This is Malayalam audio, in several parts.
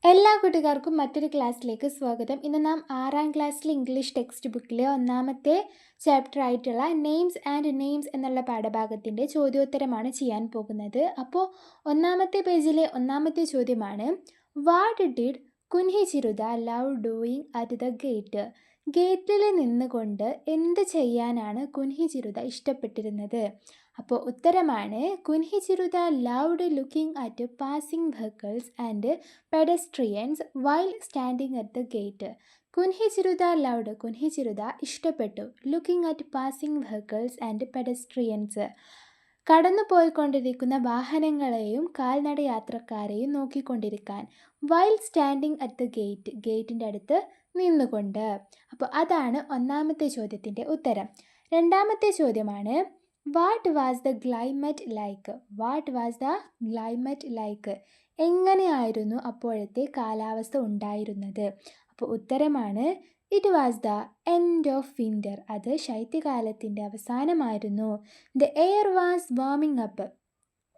എല്ലാ കൂട്ടുകാർക്കും മറ്റൊരു ക്ലാസ്സിലേക്ക് സ്വാഗതം. ഇന്ന് നാം 6ാം ക്ലാസ്സിലെ ഇംഗ്ലീഷ് ടെക്സ്റ്റ് ബുക്കിലെ ഒന്നാമത്തെ ചാപ്റ്റർ ആയിട്ടുള്ള നെയിംസ് ആൻഡ് നെയിംസ് എന്നുള്ള പാഠഭാഗത്തിൻ്റെ ചോദ്യോത്തരമാണ് ചെയ്യാൻ പോകുന്നത്. അപ്പോൾ ഒന്നാമത്തെ പേജിലെ ഒന്നാമത്തെ ചോദ്യമാണ്, what did Kunhi Chirutha love doing at the gate? ഗേറ്റിൽ നിന്നുകൊണ്ട് എന്ത് ചെയ്യാനാണ് കുൻഹി ചിരുത ഇഷ്ടപ്പെട്ടിരുന്നത്? അപ്പോൾ ഉത്തരമാണ്, Kunhi Chirutha loved looking at passing vehicles and pedestrians while standing at the gate. Kunhi Chirutha loved, Kunhi Chirutha ഇഷ്ടപ്പെട്ടു, looking at passing vehicles and pedestrians, കടന്നു പോയിക്കൊണ്ടിരിക്കുന്ന വാഹനങ്ങളെയും കാൽനട യാത്രക്കാരെയും നോക്കിക്കൊണ്ടിരിക്കാൻ, while standing at the gate, ഗേറ്റിൻ്റെ അടുത്ത് നിന്നുകൊണ്ട്. അപ്പോൾ അതാണ് ഒന്നാമത്തെ ചോദ്യത്തിൻ്റെ ഉത്തരം. രണ്ടാമത്തെ ചോദ്യമാണ്, what was the climate like? What was the climate like? എങ്ങനെയായിരുന്നു അപ്പോഴത്തെ കാലാവസ്ഥ ഉണ്ടായിരുന്നത്? അപ്പോൾ ഉത്തരമാണ്, it was the end of winter, അത് ശൈത്യകാലത്തിൻ്റെ അവസാനമായിരുന്നു. The air was warming up,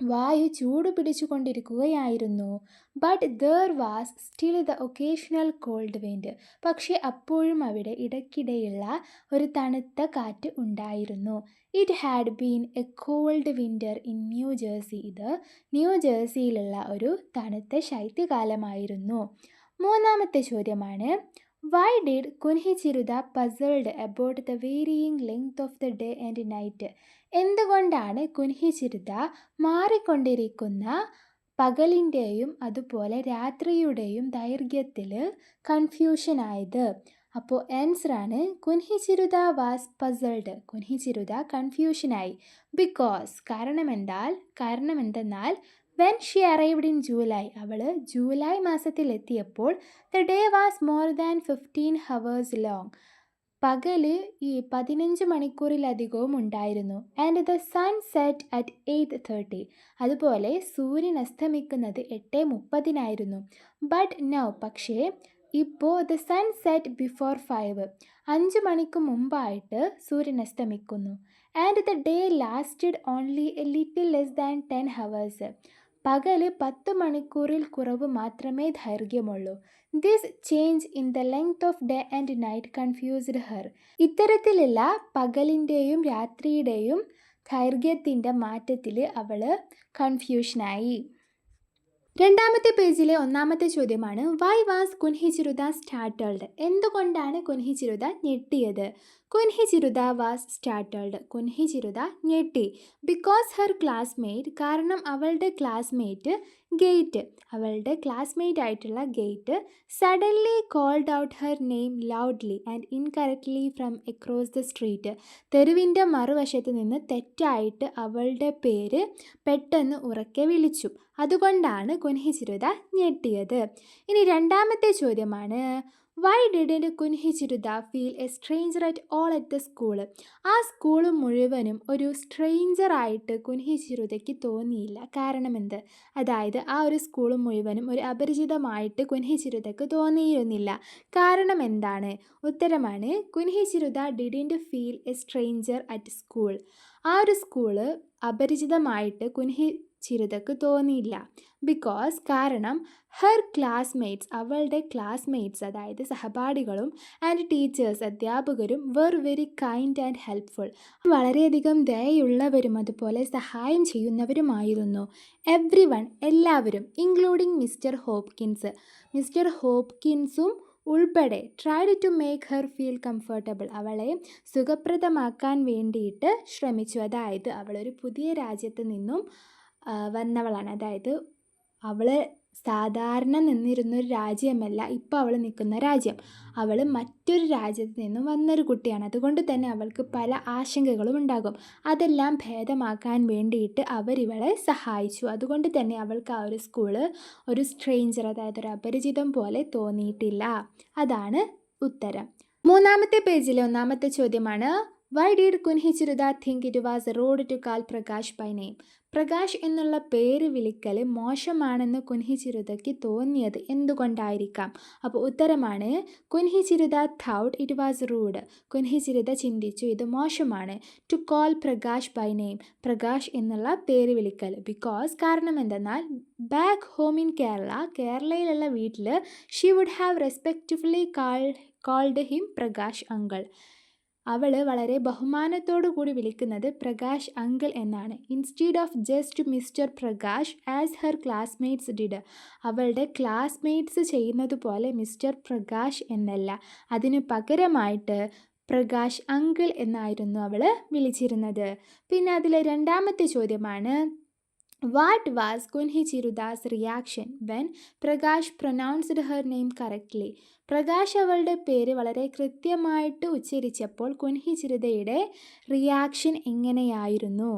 വായു ചൂട് പിടിച്ചുകൊണ്ടിരിക്കുകയായിരുന്നു. But there was still the occasional cold wind, പക്ഷേ അപ്പോഴും അവിടെ ഇടയ്ക്കിടെയുള്ള ഒരു തണുത്ത കാറ്റ് ഉണ്ടായിരുന്നു. It had been a cold winter in New Jersey, ഇത് ന്യൂ ജേഴ്സിയിലുള്ള ഒരു തണുത്ത ശൈത്യകാലമായിരുന്നു. മൂന്നാമത്തെ ചോദ്യമാണ്, why did Kunhi Chirutha puzzled about the varying length of the day and night? എന്തുകൊണ്ടാണ് കുൻഹി ചിരുത മാറിക്കൊണ്ടിരിക്കുന്ന പകലിൻ്റെയും അതുപോലെ രാത്രിയുടെയും ദൈർഘ്യത്തിൽ കൺഫ്യൂഷനായത്? അപ്പോൾ ആൻസറാണ്, കുൻഹി ചിരുത വാസ് പസിൾഡ്, കുൻഹി ചിരുത കൺഫ്യൂഷനായി. ബിക്കോസ്, കാരണമെന്തെന്നാൽ when she arrived in July, അവൾ ജൂലൈ മാസത്തിലെത്തിയപ്പോൾ the day was more than 15 hours long, പകല് 15 മണിക്കൂറിലധികവും ഉണ്ടായിരുന്നു. And the sun set at 8:30, അതുപോലെ സൂര്യൻ അസ്തമിക്കുന്നത് 8:30 ബട്ട് നൗ, പക്ഷേ ഇപ്പോൾ ദ സൺ സെറ്റ് ബിഫോർ 5, 5 മണിക്ക് മുമ്പായിട്ട് സൂര്യൻ അസ്തമിക്കുന്നു. And the day lasted only a little less than 10 hours, പകല് 10 മണിക്കൂറിൽ കുറവ് മാത്രമേ ദൈർഘ്യമുള്ളൂ. This change in the length of day and night confused her, ഇത്തരത്തിലുള്ള പകലിൻ്റെയും രാത്രിയുടെയും ദൈർഘ്യത്തിൻ്റെ മാറ്റത്തിൽ അവൾ കൺഫ്യൂഷനായി. രണ്ടാമത്തെ പേജിലെ ഒന്നാമത്തെ ചോദ്യമാണ്, why was Kunhi Chirutha startled? എന്തുകൊണ്ടാണ് കുൻഹി ചിരുത ഞെട്ടിയത്? കുൻഹി ചിരുത വാസ് സ്റ്റാർട്ടേൾഡ്, കുൻഹി ചിരുത ഞെട്ടി. ബിക്കോസ് ഹെർ ക്ലാസ്മേറ്റ്, കാരണം അവളുടെ ക്ലാസ്മേറ്റ് ഗേറ്റ്, അവളുടെ ക്ലാസ്മേറ്റ് ആയിട്ടുള്ള Kate suddenly called out her name loudly and incorrectly from across the street, തെരുവിൻ്റെ മറുവശത്ത് നിന്ന് തെറ്റായിട്ട് അവളുടെ പേര് പെട്ടെന്ന് ഉറക്കെ വിളിച്ചു. അതുകൊണ്ടാണ് കുൻഹി ചിരുത ഞെട്ടിയത്. ഇനി രണ്ടാമത്തെ ചോദ്യമാണ്, why didn't Kunhi Chirutha feel a stranger at all at the school? ആ സ്കൂൾ മുഴുവനും ഒരു സ്ട്രേഞ്ചറായിട്ട് കുൻഹി ചിരുതയ്ക്ക് തോന്നിയില്ല. കാരണമെന്ത്? അതായത് ആ ഒരു സ്കൂൾ മുഴുവനും ഒരു അപരിചിതമായിട്ട് കുൻഹി ചിരുതയ്ക്ക് തോന്നിയിരുന്നില്ല. കാരണം എന്താണ്? ഉത്തരമാണ്, Kunhi Chirutha didn't feel a stranger at school, ആ ഒരു സ്കൂള് അപരിചിതമായിട്ട് കുൻഹി ചിരുതക്ക് തോന്നിയില്ല. ബിക്കോസ്, കാരണം ഹെർ ക്ലാസ്മേറ്റ്സ്, അവളുടെ ക്ലാസ്മേറ്റ്സ് അതായത് സഹപാഠികളും ആൻഡ് ടീച്ചേഴ്സ് അധ്യാപകരും വെർ വെരി കൈൻഡ് ആൻഡ് ഹെൽപ്ഫുൾ, വളരെയധികം ദയയുള്ളവരും അതുപോലെ സഹായം ചെയ്യുന്നവരുമായിരുന്നു. എവ്രി വൺ, എല്ലാവരും, ഇൻക്ലൂഡിങ് മിസ്റ്റർ ഹോപ്കിൻസ്, മിസ്റ്റർ ഹോപ്കിൻസും ഉൾപ്പെടെ, tried to make her feel comfortable, അവളെ സുഖപ്രദമാക്കാൻ വേണ്ടിയിട്ട് ശ്രമിച്ചു. അതായത് അവളൊരു പുതിയ രാജ്യത്ത് നിന്നും വന്നവളാണ്. അതായത് അവൾ സാധാരണ നിന്നിരുന്നൊരു രാജ്യമല്ല ഇപ്പോൾ അവൾ നിൽക്കുന്ന രാജ്യം, അവൾ മറ്റൊരു രാജ്യത്ത് നിന്നും വന്നൊരു കുട്ടിയാണ്. അതുകൊണ്ട് തന്നെ അവൾക്ക് പല ആശങ്കകളും ഉണ്ടാകും. അതെല്ലാം ഭേദമാക്കാൻ വേണ്ടിയിട്ട് അവരിവളെ സഹായിച്ചു. അതുകൊണ്ട് തന്നെ അവൾക്ക് ആ ഒരു സ്കൂള് ഒരു സ്ട്രേഞ്ചർ, അതായത് ഒരു അപരിചിതം പോലെ തോന്നിയിട്ടില്ല. അതാണ് ഉത്തരം. മൂന്നാമത്തെ പേജിലെ ഒന്നാമത്തെ ചോദ്യമാണ്, why did Kunhichirutha think it was rude to call Prakash by name? Prakash എന്നുള്ള പേര് വിളിക്കൽ മോശമാണെന്ന് കുൻഹിച്ചിരുതയ്ക്ക് തോന്നിയത് എന്തുകൊണ്ടായിരിക്കാം? അപ്പോൾ ഉത്തരമാണ് Kunhichirutha thought it was rude. Kunhichirutha ചിന്തിച്ചു ഇത് മോശമാണ്. To call Prakash by name, Prakash എന്നുള്ള പേര് വിളിക്കൽ. ബിക്കോസ് കാരണം എന്തെന്നാൽ ബാക്ക് ഹോം ഇൻ കേരള, കേരളയിലുള്ള വീട്ടിൽ she would have respectfully called him Prakash uncle. അവൾ വളരെ ബഹുമാനത്തോടു കൂടി വിളിക്കുന്നത് പ്രകാശ് അങ്കിൾ എന്നാണ്. Instead of just mister Prakash as her classmates did. അവളുടെ ക്ലാസ്മേറ്റ്സ് ചെയ്യുന്നത് പോലെ മിസ്റ്റർ പ്രകാശ് എന്നല്ല, അതിനു പകരമായിട്ട് പ്രകാശ് അങ്കിൾ എന്നായിരുന്നു അവൾ വിളിച്ചിരുന്നത്. പിന്നെ അതിൽ രണ്ടാമത്തെ ചോദ്യമാണ്, what was Kunhichirutha's reaction when Prakash pronounced her name correctly? Prakash അവളുടെ പേര് വളരെ കൃത്യമായിട്ട് ഉച്ചരിച്ചപ്പോൾ കുൻഹിച്ചിരുതയുടെ റിയാക്ഷൻ എങ്ങനെയായിരുന്നു?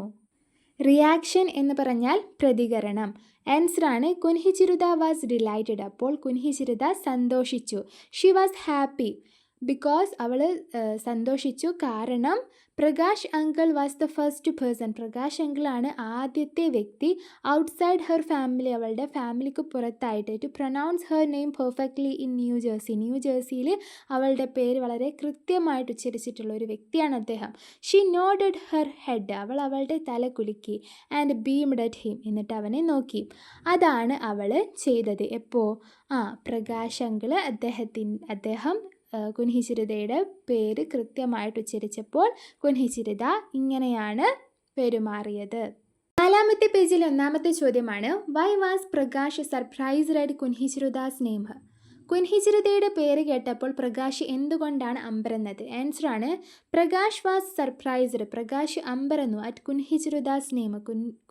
റിയാക്ഷൻ എന്ന് പറഞ്ഞാൽ പ്രതികരണം. ആൻസറാണ് കുൻഹിച്ചിരുത വാസ് ഡിലൈറ്റഡ്. അപ്പോൾ കുൻഹിച്ചിരുത സന്തോഷിച്ചു. ഷി വാസ് ഹാപ്പി ബിക്കോസ് അവൾ സന്തോഷിച്ചു കാരണം Prakash uncle was the first person. Prakash അങ്കിളാണ് ആദ്യത്തെ വ്യക്തി ഔട്ട്സൈഡ് ഹെർ ഫാമിലി, അവളുടെ ഫാമിലിക്ക് പുറത്തായിട്ട് to pronounce her name perfectly in New Jersey. New ജേഴ്സിയിൽ അവളുടെ പേര് വളരെ കൃത്യമായിട്ട് ഉച്ചരിച്ചിട്ടുള്ള ഒരു വ്യക്തിയാണ് അദ്ദേഹം. ഷീ നോഡഡ് ഹെർ ഹെഡ്, അവൾ അവളുടെ തല കുലുക്കി. ആൻഡ് ബീംഡ് അറ്റ് ഹിം, എന്നിട്ട് അവനെ നോക്കി. അതാണ് അവൾ ചെയ്തത്. എപ്പോൾ? പ്രകാശ് അങ്കിൾ അദ്ദേഹം കുൻഹിച്ചിരുതയുടെ പേര് കൃത്യമായിട്ട് ഉച്ചരിച്ചപ്പോൾ കുൻഹിച്ചിരുത ഇങ്ങനെയാണ് പെരുമാറിയത്. 4-ാമത്തെ പേജിൽ 1-ാമത്തെ ചോദ്യമാണ്, why was Prakash surprised at Kunhichirutha's name? കുൻഹിച്ചിരുതയുടെ പേര് കേട്ടപ്പോൾ പ്രകാശ് എന്തുകൊണ്ടാണ് അമ്പരന്നത്? ആൻസറാണ് പ്രകാശ് വാസ് സർപ്രൈസ്ഡ്, പ്രകാശ് അമ്പരന്നു അറ്റ് കുൻഹിച്ചിരുദാസ് നെയിം,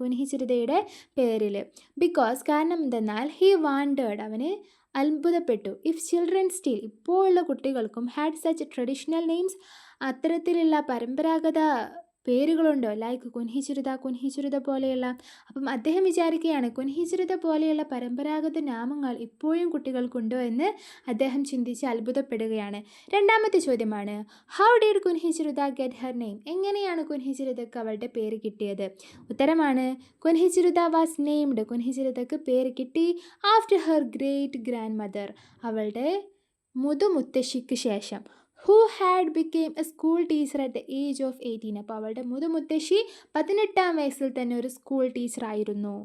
കുൻഹിച്ചിരുതയുടെ പേരിൽ. ബിക്കോസ് കാരണം എന്തെന്നാൽ ഹി വാണ്ടേഡ്, അവന് അത്ഭുതപ്പെട്ടു. ഇഫ് ചിൽഡ്രൻ സ്റ്റിൽ, ഇപ്പോഴുള്ള കുട്ടികൾക്കും ഹാഡ് സച്ച് ട്രഡീഷണൽ നെയിംസ്, അത്തരത്തിലുള്ള പരമ്പരാഗത പേരുകളുണ്ടോ, ലൈക്ക് കുൻഹിച്ചിരുത പോലെയുള്ള. അപ്പം അദ്ദേഹം വിചാരിക്കുകയാണ് കുൻഹിച്ചിരുത പോലെയുള്ള പരമ്പരാഗത നാമങ്ങൾ ഇപ്പോഴും കുട്ടികൾക്കുണ്ടോ എന്ന് അദ്ദേഹം ചിന്തിച്ച് അത്ഭുതപ്പെടുകയാണ്. 2-ാമത്തെ ചോദ്യമാണ്, how did Kunhichirutha get her name? എങ്ങനെയാണ് കുൻഹിച്ചിരുതക്ക് അവളുടെ പേര് കിട്ടിയത്? ഉത്തരമാണ് കുൻഹിച്ചിരുത വാസ് നെയിംഡ്, കുൻഹിച്ചിരുതക്ക് പേര് കിട്ടി after her great grand mother, അവളുടെ മുതുമുത്തശ്ശിക്ക് ശേഷം. Who had became A school teacher at the age of 18. അപ്പോൾ അവളുടെ മുതുമുത്തശ്ശി 18-ാം വയസ്സിൽ തന്നെ ഒരു സ്കൂൾ ടീച്ചറായിരുന്നു.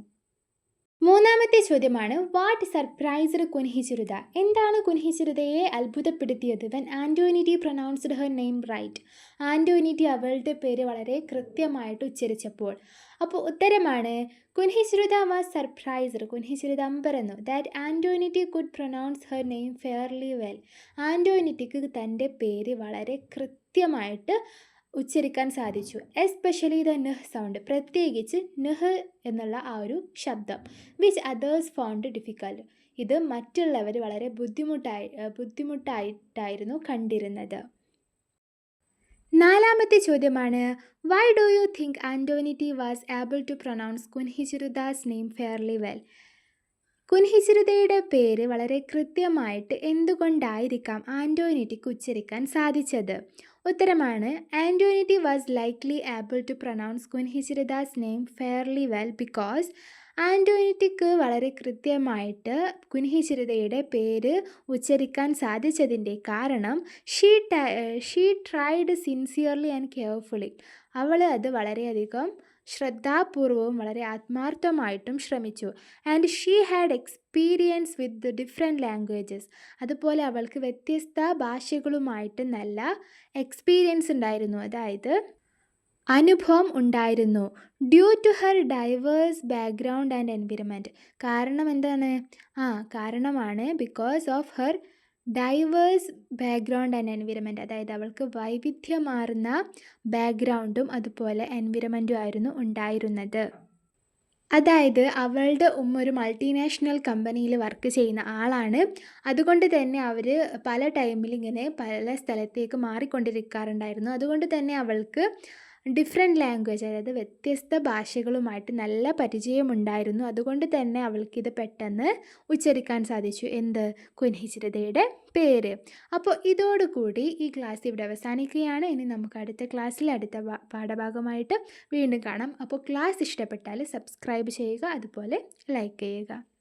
3-ാമത്തെ ചോദ്യമാണ്, വാട്ട് സർപ്രൈസ്ഡ് കുൻഹിച്ചിരുത? എന്താണ് കുൻഹിച്ചിരുതയെ അത്ഭുതപ്പെടുത്തിയത്? When Antonietta pronounced her name right, Antonietta അവളുടെ പേര് വളരെ കൃത്യമായിട്ട് ഉച്ചരിച്ചപ്പോൾ. അപ്പോൾ ഉത്തരമാണ് കുൻഹിച്ചിരുത വാസ് സർപ്രൈസ്ഡ്, കുൻഹിച്ചിരുത അമ്പരന്നു that Antonietta could pronounce her name fairly well, ആൻറ്റോണിറ്റിക്ക് തൻ്റെ പേര് വളരെ കൃത്യമായിട്ട് ഉച്ചരിക്കാൻ സാധിച്ചു. എസ്പെഷ്യലി ദ നെഹ് സൗണ്ട്, പ്രത്യേകിച്ച് നെഹ് എന്നുള്ള ആ ഒരു ശബ്ദം. വിച്ച് അതേഴ്സ് ഫൗണ്ട് ഡിഫിക്കൽട്ട്, ഇത് മറ്റുള്ളവർ വളരെ ബുദ്ധിമുട്ടായിട്ടായിരുന്നു കണ്ടിരുന്നത്. 4-ാമത്തെ ചോദ്യമാണ്, why do you think Antonietta was able to pronounce Kunhichirutha's name fairly well? കുൻഹിച്ചിരുതയുടെ പേര് വളരെ കൃത്യമായിട്ട് എന്തുകൊണ്ടായിരിക്കാം ആൻറ്റോണിറ്റിക്ക് ഉച്ചരിക്കാൻ സാധിച്ചത്? ഉത്തരമാണ് Antonietta was likely able to pronounce Kunhichirutha's name fairly well because ആൻറ്റോണിറ്റിക്ക് വളരെ കൃത്യമായിട്ട് കുൻഹിച്ചിരുതയുടെ പേര് ഉച്ചരിക്കാൻ സാധിച്ചതിൻ്റെ കാരണം she tried sincerely and carefully, അവൾ അത് വളരെയധികം ശ്രദ്ധാപൂർവവും വളരെ ആത്മാർത്ഥമായിട്ടും ശ്രമിച്ചു. And she had experience with the different languages, അതുപോലെ അവൾക്ക് വ്യത്യസ്ത ഭാഷകളുമായിട്ട് നല്ല എക്സ്പീരിയൻസ് ഉണ്ടായിരുന്നു, അതായത് അനുഭവം ഉണ്ടായിരുന്നു. Due to her diverse background and environment, കാരണം എന്താണ്? കാരണമാണ് because of her diverse background and environment, അതായത് അവൾക്ക് വൈവിധ്യമാർന്ന ബാക്ക്ഗ്രൗണ്ടും അതുപോലെ എൻവിറമെൻറ്റും ആയിരുന്നു ഉണ്ടായിരുന്നത്. അതായത് അവളുടെ ഒരു മൾട്ടിനാഷണൽ കമ്പനിയിൽ വർക്ക് ചെയ്യുന്ന ആളാണ്. അതുകൊണ്ട് തന്നെ അവർ പല ടൈമിൽ ഇങ്ങനെ പല സ്ഥലത്തേക്ക് മാറിക്കൊണ്ടിരിക്കാറുണ്ടായിരുന്നു. അതുകൊണ്ട് തന്നെ അവൾക്ക് ഡിഫറെൻറ്റ് ലാംഗ്വേജ്, അതായത് വ്യത്യസ്ത ഭാഷകളുമായിട്ട് നല്ല പരിചയമുണ്ടായിരുന്നു. അതുകൊണ്ട് തന്നെ അവൾക്കിത് പെട്ടെന്ന് ഉച്ചരിക്കാൻ സാധിച്ചു. എന്ത്? കുൻഹിച്ചിരതയുടെ പേര്. അപ്പോൾ ഇതോടുകൂടി ഈ ക്ലാസ് ഇവിടെ അവസാനിക്കുകയാണ്. ഇനി നമുക്ക് അടുത്ത ക്ലാസ്സിൽ അടുത്ത പാഠഭാഗമായിട്ട് വീണ്ടും കാണാം. അപ്പോൾ ക്ലാസ് ഇഷ്ടപ്പെട്ടാൽ സബ്സ്ക്രൈബ് ചെയ്യുക, അതുപോലെ ലൈക്ക് ചെയ്യുക.